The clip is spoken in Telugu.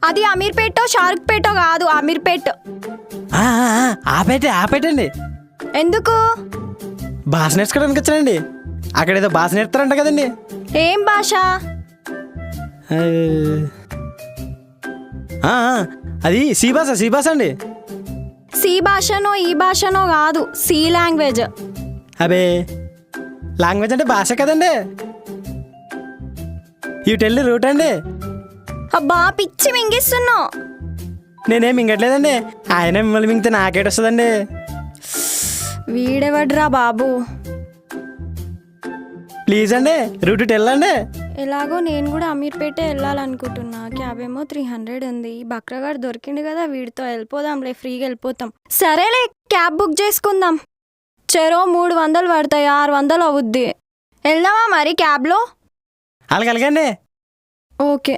అది అమీర్పేటో షారుఖ్పేటో కాదు, అమీర్పేట్. ఆపేటండి. ఎందుకు? భాష నేర్చుకోవడానికి వచ్చానండి. అక్కడ ఏదో భాష నేర్పుతారంట కదండి. ఏం భాష? అది సి భాష అండి. సి భాషనో ఈ భాషనో కాదు, సి లాంగ్వేజ్. అబే లాంగ్వేజ్ అంటే భాష కదండి. యూ టెల్ రూట్ అండి. అబ్బా పిచ్చి మింగిస్తున్నావు. నేనేం మింగట్లేదండి. ఆయన మిమ్మల్ని మింగితే నాకేటి వస్తుందండి. వీడెవడ్రా బాబు. ప్లీజ్ అండి రూట్ టెల్ అండి. ఎలాగో నేను కూడా అమీర్పేటే వెళ్ళాలనుకుంటున్నా. క్యాబ్ ఏమో 300 ఉంది. బక్రగాడు దొరికిండు కదా, వీడితో వెళ్ళిపోదాంలే, ఫ్రీగా వెళ్ళిపోతాం. సరేలే క్యాబ్ బుక్ చేసుకుందాం. చెరో 300 పడతాయి, 600 అవుద్ది. వెళ్దామా మరి క్యాబ్లో? అలాగండి. ఓకే.